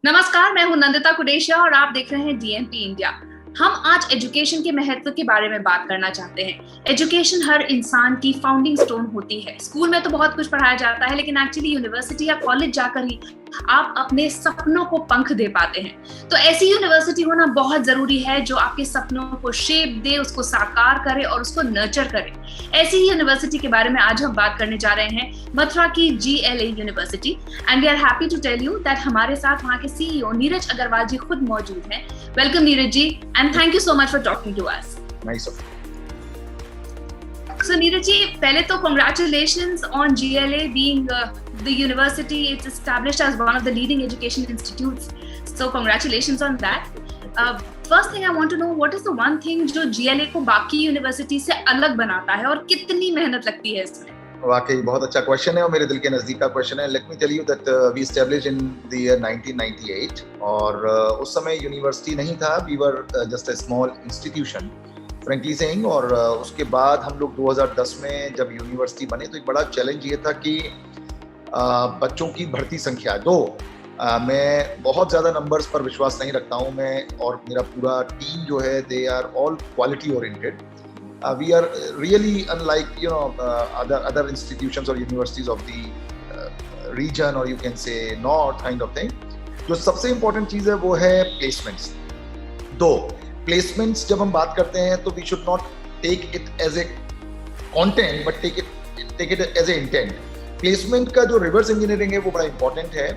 नमस्कार, मैं हूं नंदिता कुडेशिया और आप देख रहे हैं डीएमपी इंडिया। हम आज एजुकेशन के महत्व के बारे में बात करना चाहते हैं। एजुकेशन हर इंसान की फाउंडिंग स्टोन होती है। स्कूल में तो बहुत कुछ पढ़ाया जाता है, लेकिन एक्चुअली यूनिवर्सिटी या कॉलेज जाकर ही आप अपने सपनों को पंख दे पाते हैं। तो ऐसी यूनिवर्सिटी होना बहुत जरूरी है जो आपके सपनों को शेप दे, उसको साकार करे और उसको नर्चर करे। ऐसी ही यूनिवर्सिटी के बारे में आज हम बात करने जा रहे हैं, मथुरा की GLA university. And we are happy to tell you that हमारे साथ वहाँ के CEO नीरज अग्रवाल जी खुद मौजूद हैं। Welcome Neeraj ji, and thank you so much for talking to us. Nice of So Neeraj ji, पहले तो congratulations on GLA being the university. It's established as one of the leading education institutes. So congratulations on that. First thing I want to know, what is the one thing जो GLA को बाकी university से अलग बनाता है और कितनी मेहनत लगती है इसमें? वाकई बहुत अच्छा क्वेश्चन है और मेरे दिल के नजदीक का क्वेश्चन है। Let me tell you that we established in the year 1998 और उस समय यूनिवर्सिटी नहीं था। We were just a small institution frankly saying. और उसके बाद हम लोग 2010 में जब यूनिवर्सिटी बने तो एक बड़ा चैलेंज ये था कि बच्चों की बढ़ती संख्या मैं बहुत ज़्यादा नंबर्स पर विश्वास नहीं रखता हूँ। मैं और मेरा पूरा टीम जो है, they are all quality oriented. We are really unlike other institutions or universities of the region, or you can say north kind of thing. जो सबसे important चीज़ है वो है placements। placements जब हम बात करते हैं तो we should not take it as a content but take it as a intent। placement का जो reverse engineering है वो बड़ा important है।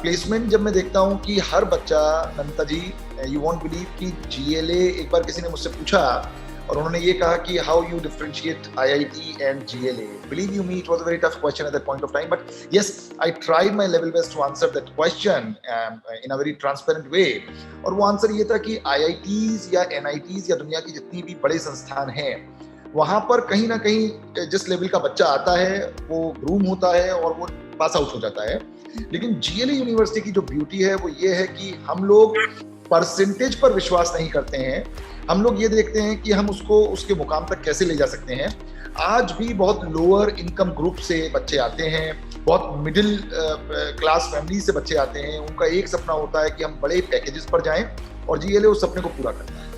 प्लेसमेंट जब मैं देखता हूँ कि हर बच्चा, नंदिता जी, यू वॉन्ट बिलीव कि GLA, एक बार किसी ने मुझसे पूछा और उन्होंने ये कहा कि how you differentiate IIT and GLA। Believe you me, it was a very tough question at that point of time, but yes, I tried my level best to answer that question in a very transparent way. और वो answer ये था कि IITs या NITs या दुनिया की जितनी भी बड़े संस्थान हैं, वहाँ पर कहीं ना कहीं जिस लेवल का बच्चा आता है वो ग्रूम होता है और वो पास आउट हो जाता है। लेकिन GLA यूनिवर्सिटी की जो ब्यूटी है वो ये है कि हम लोग परसेंटेज पर विश्वास नहीं करते हैं। हम लोग ये देखते हैं कि हम उसको उसके मुकाम तक कैसे ले जा सकते हैं। आज भी बहुत लोअर इनकम ग्रुप से बच्चे आते हैं, बहुत मिडिल क्लास फैमिली से बच्चे आते हैं। उनका एक सपना होता है कि हम बड़े पैकेजेस पर जाएं और GLA उस सपने को पूरा करता है।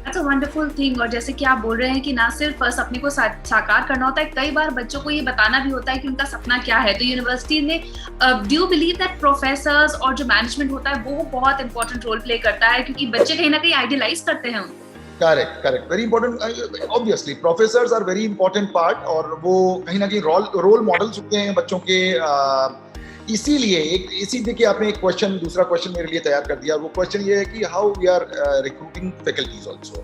That's a wonderful thing। और जैसे कि आप बोल रहे हैं कि ना सिर्फ सपने को साकार करना होता है, कई बार बच्चों को ये बताना भी होता है कि उनका सपना क्या है। तो यूनिवर्सिटी ने, do you believe that professors और जो मैनेजमेंट होता है वो बहुत इंपॉर्टेंट रोल प्ले करता है, क्योंकि बच्चे कहीं ना कहीं आइडियलाइज करते हैं उनको। Correct, very important. Obviously professors are very important part, और वो कहीं ना कहीं रोल मॉडल्स होते हैं बच्चों के। इसीलिए देखिए, आपने एक क्वेश्चन, दूसरा क्वेश्चन मेरे लिए तैयार कर दिया। वो क्वेश्चन ये है कि how we are recruiting faculties also.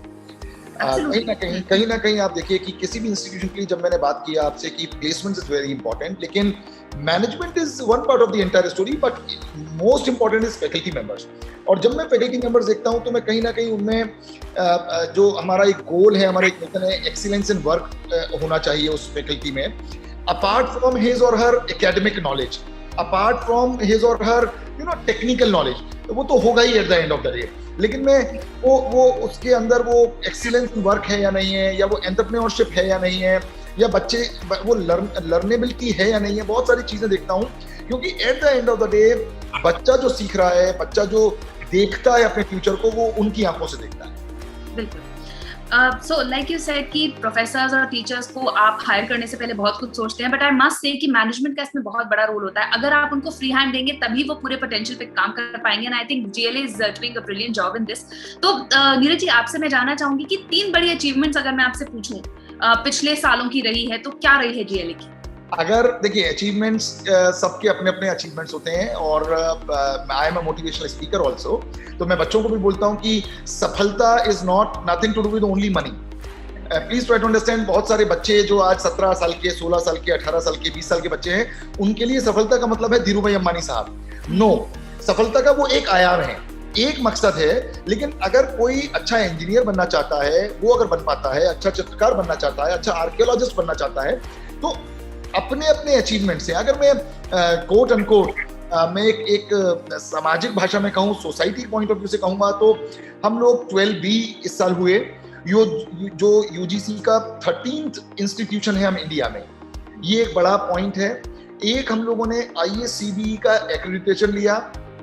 कहीं ना कहीं आप देखिए कि किसी भी इंस्टीट्यूशन के लिए, जब मैंने बात किया आपसे कि प्लेसमेंट इज वेरी इंपॉर्टेंट, लेकिन management is one part of the entire story, but most important is faculty members. और जब मैं फैकल्टी मेंबर्स देखता हूं तो मैं कहीं ना कहीं उनमें जो हमारा एक गोल है, हमारा एक मिशन है, एक्सीलेंस इन वर्क होना चाहिए उस फैकल्टी में। अपार्ट फ्रॉम हिज और her academic knowledge, apart from his और हर टेक्निकल नॉलेज, तो वो तो होगा ही at the end of the day. लेकिन मैं वो उसके अंदर वो एक्सीलेंस वर्क है या नहीं है, या वो एंटरप्रेन्योरशिप है या नहीं है, या बच्चे वो लर्नेबिलिटी है या नहीं है, बहुत सारी चीजें देखता हूँ। क्योंकि eight the end of the day बच्चा जो सीख रहा है, बच्चा जो देखता है अपने फ्यूचर को, वो उनकी आंखों से देखता है। बिल्कुल। So like you said कि प्रोफेसर्स और टीचर्स को आप हायर करने से पहले बहुत कुछ सोचते हैं, बट आई मस्ट से कि मैनेजमेंट का इसमें बहुत बड़ा रोल होता है। अगर आप उनको फ्री हैंड देंगे तभी वो पूरे पोटेंशियल पे काम कर पाएंगे, and I think GLA is doing a brilliant job in this. तो नीरज जी, आपसे मैं जानना चाहूंगी कि 3 बड़ी अचीवमेंट्स अगर मैं आपसे पूछूं पिछले सालों की रही है, तो क्या रही है GLA की? अगर देखिए, अचीवमेंट्स सबके अपने अपने अचीवमेंट्स होते हैं, और I am a motivational speaker also. तो मैं बच्चों को भी बोलता हूँ कि सफलता is not nothing to do with only money. Please try to understand. बहुत सारे बच्चे जो आज 17 साल के, 16 साल के, 18 साल के, 20 साल के बच्चे हैं, उनके लिए सफलता का मतलब है धीरू भाई अंबानी साहब। नो, सफलता का वो एक आयाम है, एक मकसद है। लेकिन अगर कोई अच्छा इंजीनियर बनना चाहता है, वो अगर बन पाता है, अच्छा चित्रकार बनना चाहता है, अच्छा आर्कियोलॉजिस्ट बनना चाहता है, तो अपने अपने अचीवमेंट से, अगर मैं कोट अनकोट मैं एक सामाजिक भाषा में कहूँ, सोसाइटी पॉइंट ऑफ व्यू से कहूँगा, तो हम लोग 12B इस साल हुए। जो UGC का 13th इंस्टीट्यूशन है हम इंडिया में, ये एक बड़ा पॉइंट है। एक हम लोगों ने ISCB का एक्रेडिटेशन लिया,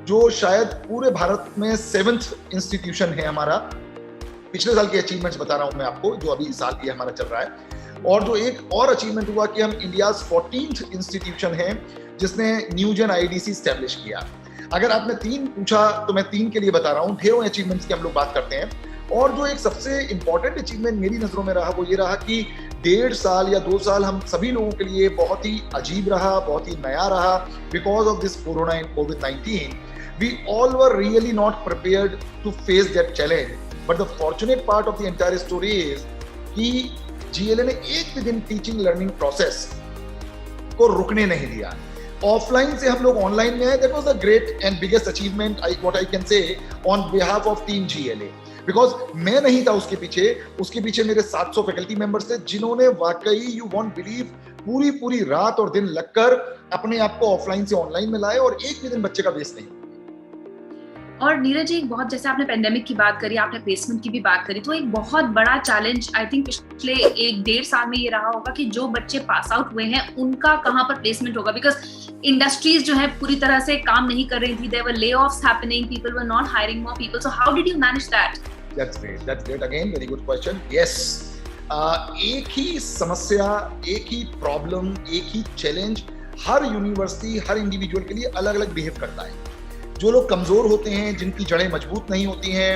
जो शायद पूरे भारत में 7th इंस्टीट्यूशन है हमारा। पिछले साल के अचीवमेंट्स बता रहा हूं मैं आपको, जो अभी साल ये हमारा चल रहा है। और जो एक और अचीवमेंट हुआ कि हम इंडियाज 14th इंस्टीट्यूशन है जिसने न्यूजेन आईडीसी स्टैब्लिश किया। अगर आपने 3 पूछा तो मैं 3 के लिए बता रहा हूँ, ढेरों अचीवमेंट्स की हम लोग बात करते हैं। और जो एक सबसे इंपॉर्टेंट अचीवमेंट मेरी नजरों में रहा वो ये रहा कि 1.5 साल या 2 साल हम सभी लोगों के लिए बहुत ही अजीब रहा, बहुत ही नया रहा, because of this corona and कोविड-19। We all were really not prepared to face that challenge, but the fortunate part of the entire story is कि जीएलए ने एक भी दिन टीचिंग लर्निंग प्रोसेस को रुकने नहीं दिया। ऑफलाइन से हम लोग ऑनलाइन में आए। That was the great and biggest achievement what I can say on behalf of team GLA, because मैं नहीं था उसके पीछे मेरे 700 फैकल्टी मेंबर्स थे जिन्होंने वाकई, यू वॉन्ट बिलीव, पूरी रात और दिन लगकर अपने आप को ऑफलाइन से ऑनलाइन में लाए और एक भी दिन बच्चे का वेस्ट नहीं। और नीरज जी, बहुत जैसे आपने पेंडेमिक की बात करी, आपने प्लेसमेंट की भी बात करी, तो एक बहुत बड़ा चैलेंज आई थिंक पिछले 1-1.5 साल में ये रहा होगा कि जो बच्चे पास आउट हुए हैं उनका कहाँ पर प्लेसमेंट होगा, बिकॉज इंडस्ट्रीज जो है पूरी तरह से काम नहीं कर रही थी, there were layoffs happening, people were not hiring more people, so how did you manage that? That's great again, very good question. Yes, एक ही समस्या, एक ही प्रॉब्लम, एक ही चैलेंज हर यूनिवर्सिटी, हर इंडिविजुअल के लिए अलग अलग बिहेव करता है। जो लोग कमजोर होते हैं, जिनकी जड़ें मजबूत नहीं होती हैं,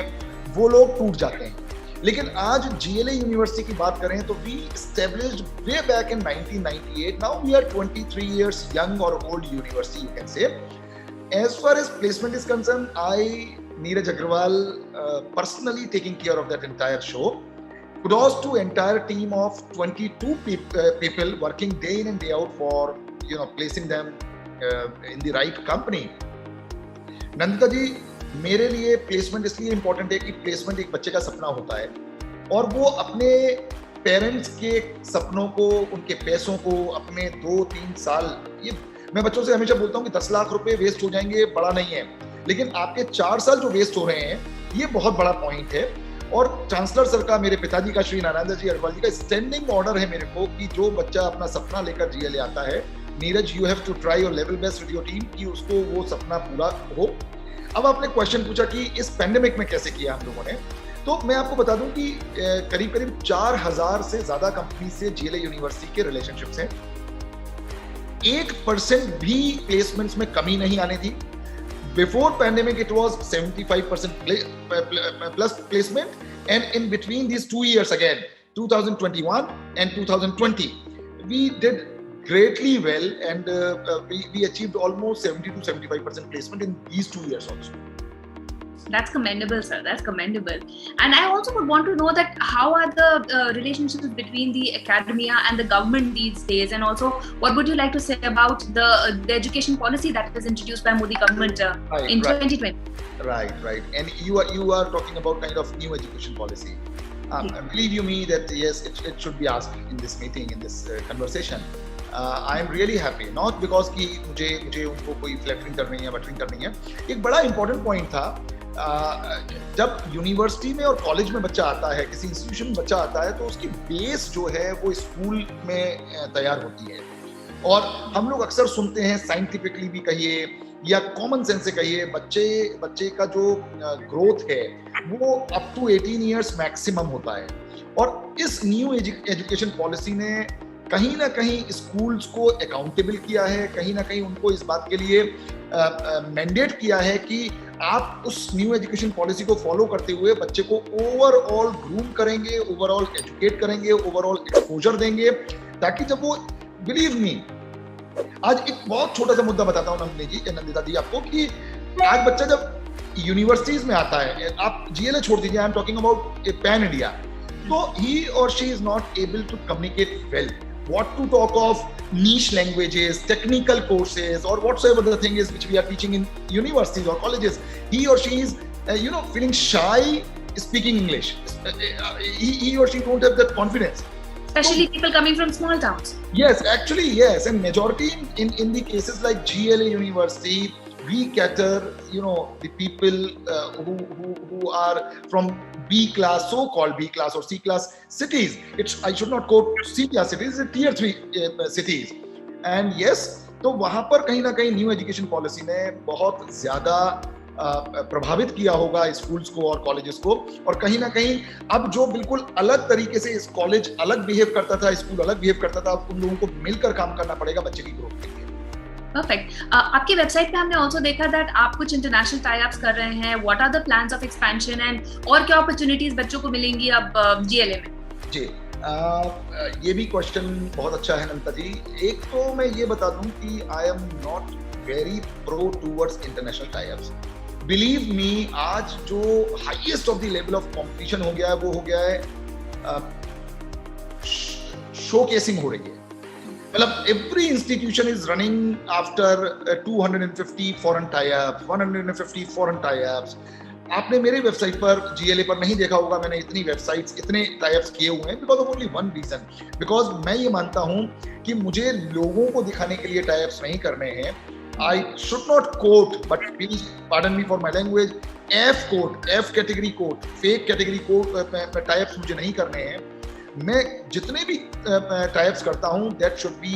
वो लोग टूट जाते हैं। लेकिन आज जीएलए यूनिवर्सिटी की बात करें तो we established way back in 1998. Now we are 23 years young or old university, you can say. As far as placement is concerned, Neeraj Agrawal personally taking care of that entire show. Kudos to entire team of 22 people working day in and day out for placing them in the right company. Nandita ji, मेरे लिए placement इसलिए important है कि placement एक बच्चे का सपना होता है और वो अपने पेरेंट्स के सपनों को, उनके पैसों को, अपने 2-3 साल, ये मैं बच्चों से हमेशा बोलता हूँ कि 10 लाख रुपए वेस्ट हो जाएंगे बड़ा नहीं है, लेकिन आपके 4 साल जो वेस्ट हो रहे हैं ये बहुत बड़ा पॉइंट है। और चांसलर सर का, मेरे पिताजी का, श्री नारायण जी अग्रवाल जी का स्टैंडिंग ऑर्डर है मेरे को कि जो बच्चा अपना सपना लेकर जीएलए आता है, Neeraj you have to try your level best with your team कि उसको वो सपना पूरा हो। अब आपने क्वेश्चन पूछा कि इस पेंडेमिक में कैसे किया हम लोगों ने, तो मैं आपको बता दूं कि करीब करीब 4000 से ज्यादा कंपनी से जीएलए यूनिवर्सिटी के रिलेशनशिप्स हैं। 1% भी प्लेसमेंट्स में कमी नहीं आने थी। Before pandemic, it was 75% plus placement, and in between these 2 years again, 2021 and 2020, we did greatly well, and we achieved almost 70 to 75% placement in these 2 years also. That's commendable, sir. That's commendable. And I also would want to know that how are the relationships between the academia and the government these days, and also what would you like to say about the education policy that was introduced by Modi government in 2020? Right. And you are talking about kind of new education policy. Believe you me that yes, it should be asked in this meeting, in this conversation. I am really happy, not because कि मुझे उनको कोई flattering करनी है, buttering करनी है। एक बड़ा इंपॉर्टेंट पॉइंट था, जब यूनिवर्सिटी में और कॉलेज में बच्चा आता है, किसी इंस्टीट्यूशन में बच्चा आता है, तो उसकी बेस जो है वो स्कूल में तैयार होती है। और हम लोग अक्सर सुनते हैं, साइंटिफिकली भी कहिए या कॉमन सेंस से कहिए, बच्चे का जो ग्रोथ है वो अप टू 18 ईयर्स मैक्सिमम होता है। और इस न्यू एजुकेशन पॉलिसी ने कहीं ना कहीं स्कूल्स को अकाउंटेबल किया है, कहीं ना कहीं उनको इस बात के लिए मैंडेट किया है कि आप उस न्यू एजुकेशन पॉलिसी को फॉलो करते हुए बच्चे को ओवरऑल ग्रूम करेंगे, ओवरऑल एजुकेट करेंगे, ओवरऑल एक्सपोजर देंगे, ताकि जब वो, बिलीव मी, आज एक बहुत छोटा सा मुद्दा बताता हूँ नंदिता जी आपको, कि आज बच्चा जब यूनिवर्सिटीज में आता है, आप जीएलए छोड़ दीजिए, I am talking about pan India, तो he or she is not able to communicate well. What to talk of niche languages, technical courses, or whatsoever the thing is which we are teaching in universities or colleges. He or she is, feeling shy speaking English. He or she don't have that confidence. Especially people coming from small towns. Yes, actually, yes. And majority in the cases like GLA University, we cater, the people who are from B class, so-called B class or C class cities. I should not quote C class cities, it's tier 3 cities. And yes, तो वहां पर कहीं ना कहीं new education policy ने बहुत ज्यादा प्रभावित किया होगा स्कूल्स को और कॉलेजेस को, और कहीं ना कहीं अब जो बिल्कुल अलग तरीके से इस कॉलेज अलग बिहेव करता था, स्कूल अलग बिहेव करता था, अब उन लोगों को मिलकर काम करना पड़ेगा बच्चे की ग्रोथ के लिए। परफेक्ट। आपकी वेबसाइट पे हमने ऑल्सो देखा दैट आप कुछ इंटरनेशनल टाई अप्स कर रहे हैं। What are the plans of expansion and और क्या अपॉर्चुनिटीज बच्चों को मिलेंगी अब जीएलए में? जी, ये भी क्वेश्चन बहुत अच्छा है नंदा जी। एक तो मैं ये बता दूं कि I am not very pro towards international tie ups. Believe me, आज जो highest of the level of competition हो गया है वो हो गया है शोकेसिंग हो रही है। मतलब every institution is running after 250 foreign tie ups, 150 foreign tie ups. आपने मेरे वेबसाइट पर जीएलए पर नहीं देखा होगा, मैंने इतनी वेबसाइट्स, इतने टाई अप्स किए हुए हैं because of only one reason, because मैं ये मानता हूं कि मुझे लोगों को दिखाने के लिए टाई अप्स नहीं करने हैं। I should not quote, but please pardon me for my language, F category code, fake category code tie ups मुझे नहीं करने हैं। मैं जितने भी टाई अप्स करता हूं that should be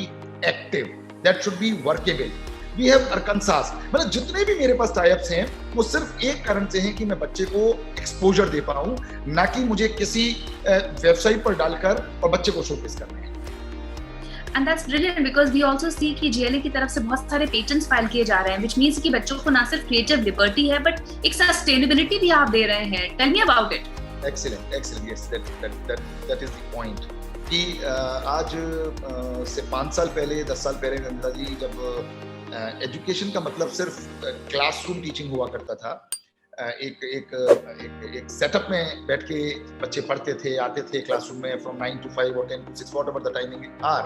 active, that should be workable. We have Arkansas, मतलब जितने भी मेरे पास टाई अप्स हैं वो सिर्फ एक कारण से हैं कि मैं बच्चे को एक्सपोजर दे पाऊं, ना कि मुझे किसी वेबसाइट पर डालकर और बच्चे को शोकेस करना है। And that's brilliant because we also see कि GLA की तरफ से बहुत सारे पेटेंट्स फाइल किए जा रहे हैं, which means कि बच्चों को ना सिर्फ क्रिएटिव लिबर्टी है बट एक सस्टेनेबिलिटी भी आप दे रहे हैं। Tell me about it. Excellent, yes, that is the point. कि आज से 5 साल पहले, 10 साल पहले नंदा जी, जब एजुकेशन का मतलब सिर्फ क्लासरूम टीचिंग हुआ करता था, एक सेटअप में बैठ के बच्चे पढ़ते थे, आते थे क्लासरूम में फ्रॉम 9 to 5 और 10 to 6 whatever the timing are,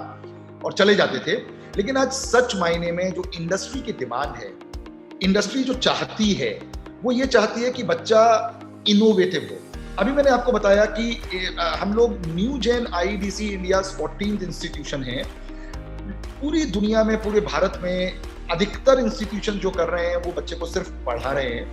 और चले जाते थे। लेकिन आज सच मायने में जो इंडस्ट्री की डिमांड है, इंडस्ट्री जो चाहती है, वो ये चाहती है कि बच्चा इनोवेटिव हो। अभी मैंने आपको बताया कि हम लोग new gen IDC India 14th institution है। पूरी दुनिया में, पूरे भारत में अधिकतर इंस्टीट्यूशन जो कर रहे हैं वो बच्चे को सिर्फ पढ़ा रहे हैं,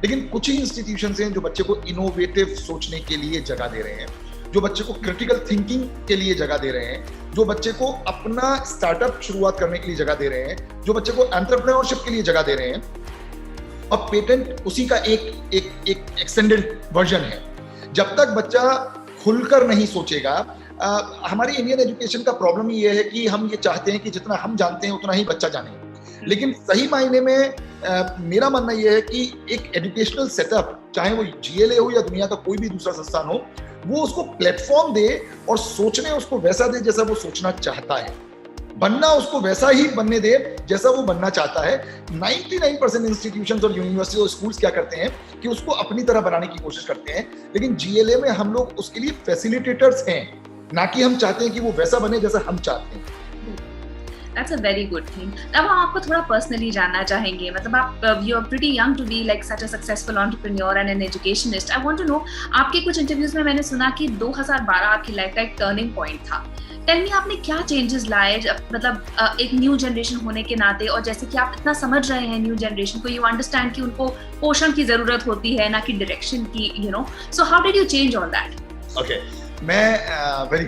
लेकिन कुछ ही इंस्टीट्यूशन हैं जो बच्चे को इनोवेटिव सोचने के लिए जगह दे रहे हैं, जो बच्चे को क्रिटिकल थिंकिंग के लिए जगह दे रहे हैं, जो बच्चे को अपना स्टार्टअप शुरुआत करने के लिए जगह दे रहे हैं, जो बच्चे को एंटरप्रेन्योरशिप के लिए जगह दे रहे हैं। और पेटेंट उसी का एक एक्सटेंडेड वर्जन है। जब तक बच्चा खुलकर नहीं सोचेगा, हमारी इंडियन एजुकेशन का प्रॉब्लम ये है कि हम ये चाहते हैं कि जितना हम जानते हैं उतना ही बच्चा जाने, लेकिन सही मायने में मेरा मानना यह है कि एक एजुकेशनल सेटअप, चाहे वो जीएलए हो या दुनिया का कोई भी दूसरा संस्थान हो, वो उसको प्लेटफॉर्म दे और सोचने उसको वैसा दे जैसा वो सोचना चाहता है, बनना उसको वैसा ही बनने दे जैसा वो बनना चाहता है। 99% इंस्टीट्यूशंस और यूनिवर्सिटी और स्कूल्स क्या करते हैं कि उसको अपनी तरह बनाने की कोशिश करते हैं, लेकिन जीएलए में हम लोग उसके लिए फैसिलिटेटर्स हैं, ना कि हम चाहते हैं कि वो वैसा बने जैसा हम चाहते हैं। That's a very good thing. अब हम आपको थोड़ा पर्सनली जानना चाहेंगे, मतलब आप you are pretty young to be like such a successful entrepreneur and an educationist. I want to know, आपके कुछ इंटरव्यूज में मैंने सुना कि 2012 आपकी लाइफ का एक टर्निंग पॉइंट था। टेल मी, आपने क्या चेंजेस लाए, मतलब एक न्यू जनरेशन होने के नाते, और जैसे कि आप इतना समझ रहे हैं न्यू जनरेशन को, यू अंडरस्टैंड कि उनको पोषण की जरूरत होती है ना कि डायरेक्शन की, you know, so how did you change all that? Okay, मैं वेरी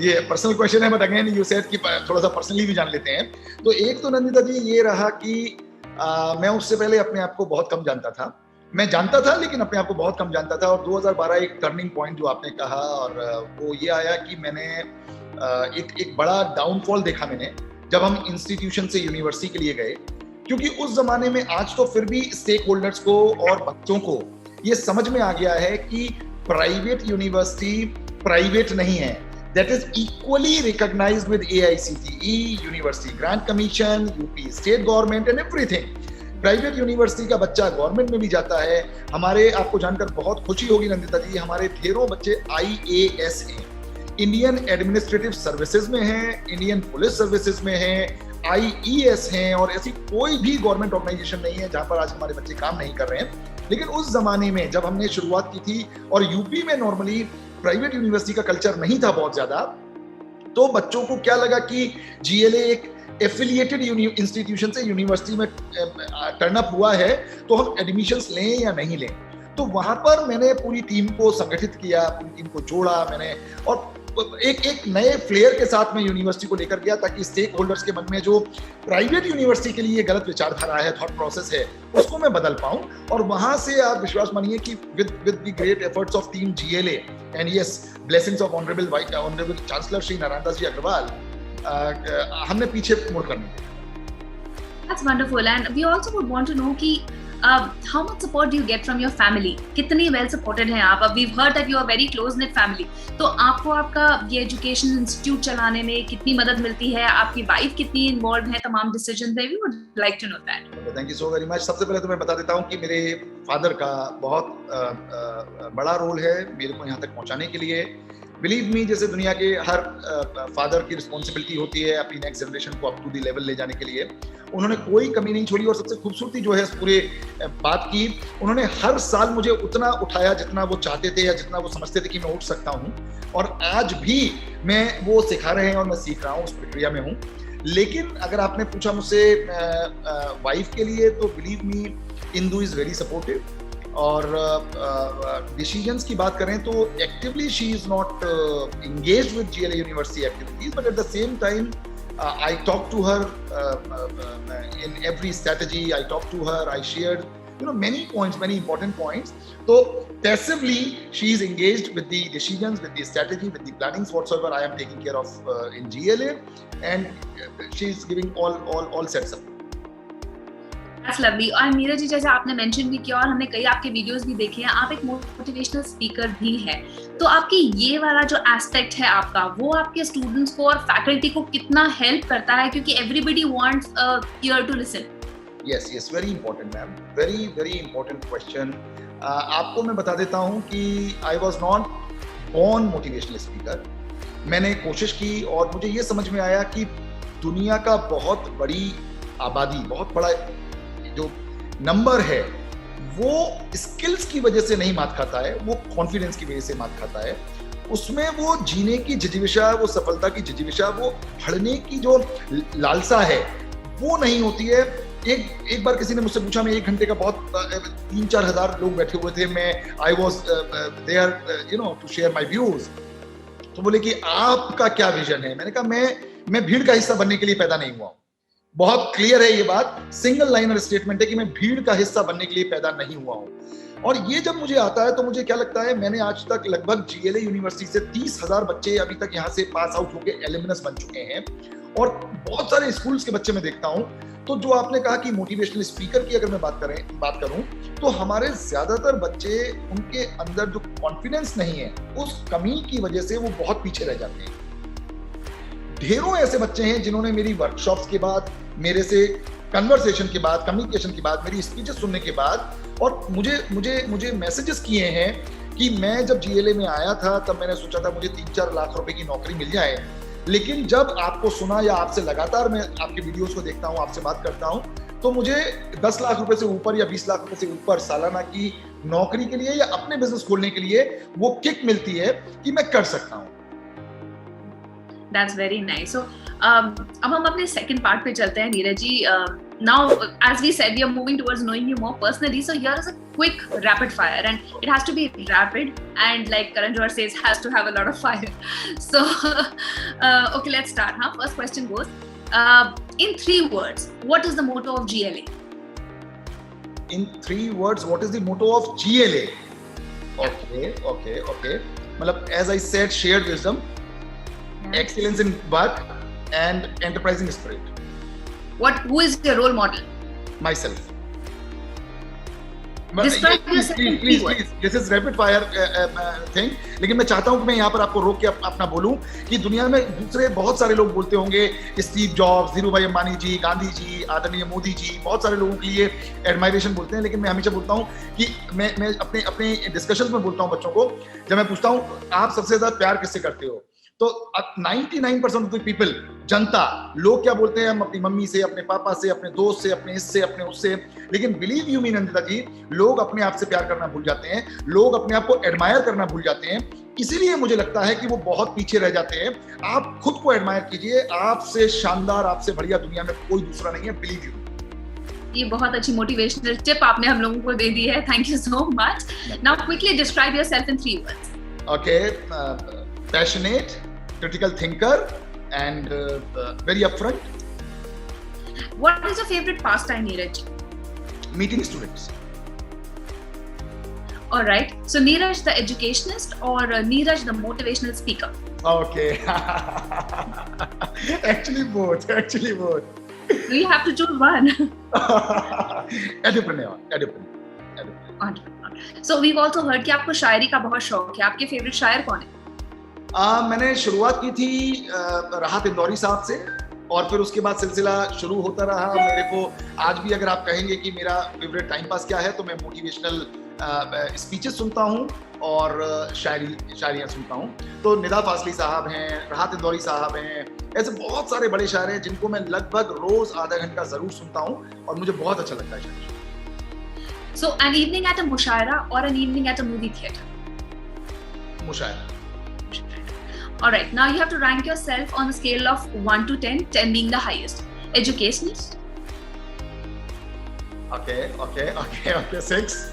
ये पर्सनल क्वेश्चन है, बट अगेन यू सेड कि थोड़ा सा पर्सनली भी जान लेते हैं। तो एक तो नंदिता जी ये रहा कि मैं उससे पहले अपने आप को बहुत कम जानता था। मैं जानता था लेकिन अपने आप को बहुत कम जानता था, और 2012 एक टर्निंग पॉइंट जो आपने कहा, और वो ये आया कि मैंने एक बड़ा डाउनफॉल देखा मैंने, जब हम इंस्टीट्यूशन से यूनिवर्सिटी के लिए गए। क्योंकि उस जमाने में, आज तो फिर भी स्टेक होल्डर्स को और बच्चों को ये समझ में आ गया है कि प्राइवेट यूनिवर्सिटी प्राइवेट नहीं है, that is equally recognised with AICTE, university grant commission, UP state government and everything. Private university का बच्चा गवर्नमेंट में भी जाता है। हमारे, आपको जानकर बहुत खुशी होगी नंदिता जी, हमारे ढेरों बच्चे IAS हैं, इंडियन एडमिनिस्ट्रेटिव सर्विसेज में हैं, इंडियन पुलिस सर्विसेज में हैं, IES हैं, और ऐसी कोई भी गवर्नमेंट ऑर्गेनाइजेशन नहीं है जहां पर आज हमारे बच्चे काम नहीं कर रहे हैं। लेकिन उस जमाने में जब हमने शुरुआत की थी, और यूपी में नॉर्मली प्राइवेट यूनिवर्सिटी का कल्चर नहीं था बहुत ज्यादा, तो बच्चों को क्या लगा कि जीएलए एक एफिलिएटेड इंस्टीट्यूशन से यूनिवर्सिटी में टर्न अप हुआ है, तो हम एडमिशंस लें या नहीं लें। तो वहां पर मैंने पूरी टीम को संगठित किया, पूरी टीम को जोड़ा मैंने, और एक नए फ्लेयर के साथ मैं यूनिवर्सिटी को लेकर गया, ताकि स्टेक होल्डर्स के मन में जो प्राइवेट यूनिवर्सिटी के लिए गलत विचारधारा है, थॉट प्रोसेस है, उसको मैं बदल पाऊं। और वहां से आप विश्वास मानिए कि with the great efforts of team GLA and yes blessings of honourable chancellor Shri Narayan Das ji Agarwal, हमने पीछे मुड़ कर नहीं। That's wonderful, and we also would want to know कि how much support do you get from your family? कितनी well supported हैं आप? We've heard that you are very close knit family. तो आपको आपका ये एजुकेशन इंस्टीट्यूट चलाने में कितनी मदद मिलती है? आपकी वाइफ कितनी इन्वॉल्व है तमाम डिसीजन में? We would like to know that. Thank you so very much. सबसे पहले तो मैं बता देता हूँ कि मेरे फादर का बहुत बड़ा रोल है मेरे को यहाँ तक पहुँचाने के लिए। बिलीव मी, जैसे दुनिया के हर फादर की रिस्पॉन्सिबिलिटी होती है अपनी नेक्स्ट जनरेशन को अप टू द लेवल ले जाने के लिए, उन्होंने कोई कमी नहीं छोड़ी। और सबसे खूबसूरती जो है इस पूरे बात की, उन्होंने हर साल मुझे उतना उठाया जितना वो चाहते थे या जितना वो समझते थे कि मैं उठ सकता हूँ। और आज भी मैं वो सिखा रहे हैं और मैं सीख रहा हूँ, उस प्रक्रिया में हूँ। लेकिन अगर आपने पूछा मुझसे वाइफ के लिए, तो believe me, Indu is very supportive. और डिसीजंस की बात करें तो actively she is not engaged with GLA University activities, but at the same time I talk to her in every strategy. I talk to her, I shared many points, many important points. So passively she is engaged with the decisions, with the strategy, with the plannings whatsoever I am taking care of in GLA, and she is giving all sets up. That's lovely. और मीरा जी, जैसे आपने mention भी किया और हमने कई आपके videos भी देखे हैं, आप एक मोटिवेशनल स्पीकर भी हैं। तो आपकी ये वाला जो एस्पेक्ट है आपका, वो आपके स्टूडेंट्स को और फैकल्टी को कितना हेल्प करता है? क्योंकि everybody wants a ear to listen. Yes, very important, ma'am. Very important question. आपको मैं बता देता हूँ कि I was not born motivational speaker. मैंने कोशिश की और मुझे ये समझ में आया कि दुनिया का बहुत बड़ी आबादी, बहुत बड़ा जो नंबर है, वो स्किल्स की वजह से नहीं मात खाता है, वो कॉन्फिडेंस की वजह से मात खाता है। उसमें वो जीने की जिजीविशा, वो सफलता की जिजीविशा, वो बढ़ने की जो लालसा है, वो नहीं होती है। एक बार किसी ने मुझसे पूछा, मैं 1 घंटे का बहुत 3-4 हज़ार लोग बैठे हुए थे, मैं I was there to share my views. तो बोले कि आपका क्या विजन है? मैंने कहा मैं भीड़ का हिस्सा बनने के लिए पैदा नहीं हुआ हूं। बहुत क्लियर है ये बात, सिंगल लाइनर स्टेटमेंट है कि मैं भीड़ का हिस्सा बनने के लिए पैदा नहीं हुआ हूं। और ये जब मुझे आता है तो मुझे क्या लगता है, मैंने आज तक लगभग GLA यूनिवर्सिटी से 30,000 बच्चे अभी तक यहाँ से पास आउट होकर एलुमनस बन चुके हैं, और बहुत सारे स्कूल्स के बच्चे मैं देखता हूँ। तो जो आपने कहा कि मोटिवेशनल स्पीकर की अगर मैं बात करूं, तो हमारे ज्यादातर बच्चे, उनके अंदर जो कॉन्फिडेंस नहीं है, उस कमी की वजह से वो बहुत पीछे रह जाते हैं। ढेरों ऐसे बच्चे हैं जिन्होंने मेरी वर्कशॉप्स के बाद, मेरे से कन्वर्सेशन के बाद, कम्युनिकेशन के बाद, मेरी स्पीचेस सुनने के बाद, और मुझे मैसेजेस किए हैं कि मैं जब GLA में आया था तब मैंने सोचा था मुझे 3-4 लाख रुपए की नौकरी मिल जाए, लेकिन जब आपको सुना या आपसे लगातार मैं आपके वीडियोस को देखता हूं, आपसे बात करता हूं, तो मुझे 10 लाख रुपए से ऊपर या 20 लाख रुपए से ऊपर सालाना की नौकरी के लिए या अपने बिजनेस खोलने के लिए वो किक मिलती है कि मैं कर सकता हूं। That's very nice. So, अब हम अपने second part पे चलते हैं, Neeraj ji. Now, as we said, we are moving towards knowing you more personally. So here is a quick rapid fire, and it has to be rapid, and like Karan Johar says, has to have a lot of fire. So, okay, let's start. First question goes, in 3 words, what is the motto of GLA? In 3 words, what is the motto of GLA? Okay. मतलब, as I said, shared wisdom, excellence in work, and enterprising spirit. Who is your role model? Myself. Describe yourself in 3 words. This is rapid fire thing. लेकिन मैं चाहता हूँ कि मैं यहाँ पर आपको रोक के अपना बोलूँ कि दुनिया में दूसरे बहुत सारे लोग बोलते होंगे, स्टीव जॉब्स, धीरूभाई अंबानी जी, गांधी जी, आदरणीय मोदी जी, बहुत सारे लोगों के लिए एडमायरेशन बोलते हैं, लेकिन मैं हमेशा बोलता हूँ कि मैं अपने डिस्कशंस में बोलता हूँ बच्चों को, जब मैं पूछता हूँ आप सबसे ज्यादा प्यार किससे करते हो, तो 99% ऑफ द पीपल, जनता, लोग क्या बोलते हैं, हम अपनी मम्मी से, अपने पापा से, अपने दोस्त से, अपने इससे, अपने उससे। लेकिन बिलीव यू मी नंदिता जी, लोग अपने आप से प्यार करना भूल जाते हैं, लोग अपने आप को एडमायर करना भूल जाते हैं। इसीलिए मुझे लगता है कि वो बहुत पीछे रह जाते हैं। आप खुद को एडमायर कीजिए, आपसे शानदार, आपसे बढ़िया दुनिया में कोई दूसरा नहीं है, बिलीव यू। ये बहुत अच्छी मोटिवेशनल टिप आपने हम लोगों को दे दी है। Thank you so much. Now quickly describe yourself in 3 words. Okay, passionate, critical thinker, and very upfront. What is your favorite pastime, Neeraj? Meeting students. All right. So Neeraj the educationist or Neeraj the motivational speaker? Okay. Actually both. Do you have to choose one? Entrepreneur. So we've also heard कि आपको शायरी का बहुत शौक है. आपके favourite शायर कौन है? मैंने शुरुआत की थी राहत इंदौरी साहब से, और फिर उसके बाद सिलसिला शुरू होता रहा. मेरे को आज भी अगर आप कहेंगे कि मेरा फेवरेट टाइम पास क्या है, तो मैं मोटिवेशनल स्पीचेस सुनता हूँ और शायरियाँ सुनता हूँ. तो निदा फासली साहब हैं, राहत इंदौरी साहब हैं, ऐसे बहुत सारे बड़े शायर हैं जिनको मैं लगभग रोज आधा घंटा जरूर सुनता हूँ और मुझे बहुत अच्छा लगता है. So an evening at a mushaira or an evening at a movie theater? मुशायरा. Alright, now you have to rank yourself on a scale of 1 to 10, 10 being the highest. Educationist? Okay, 6.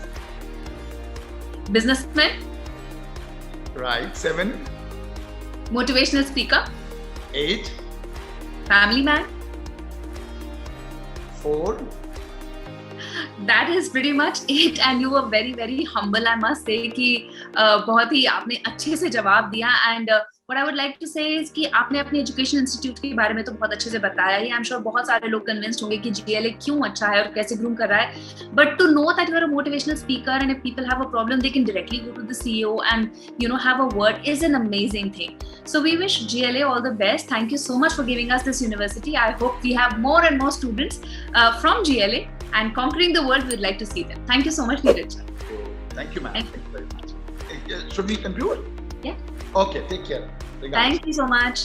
Businessman? Right, 7. Motivational speaker? 8. Family man? 4. That is pretty much it, and you were very very humble, I must say कि बहुत ही आपने अच्छे से जवाब दिया. And what I would like to say is कि आपने अपने एजुकेशन इंस्टीट्यूट के बारे में तो बहुत अच्छे से बताया ही. आई एम श्योर बहुत सारे लोग कन्विंस्ड होंगे कि GLA क्यों अच्छा है और कैसे ग्रूम कर रहा है. But to know that you are a motivational speaker and if people have a problem they can directly go to the CEO and have a word is an amazing thing. So we wish GLA all the best. Thank you so much for giving us this university. I hope we have more and more students from GLA and conquering the world. We'd like to see them. Thank you so much, Neeraj. Thank you, ma'am. Thank you very much. Should we conclude? Yeah. Okay, take care. Thank you so much.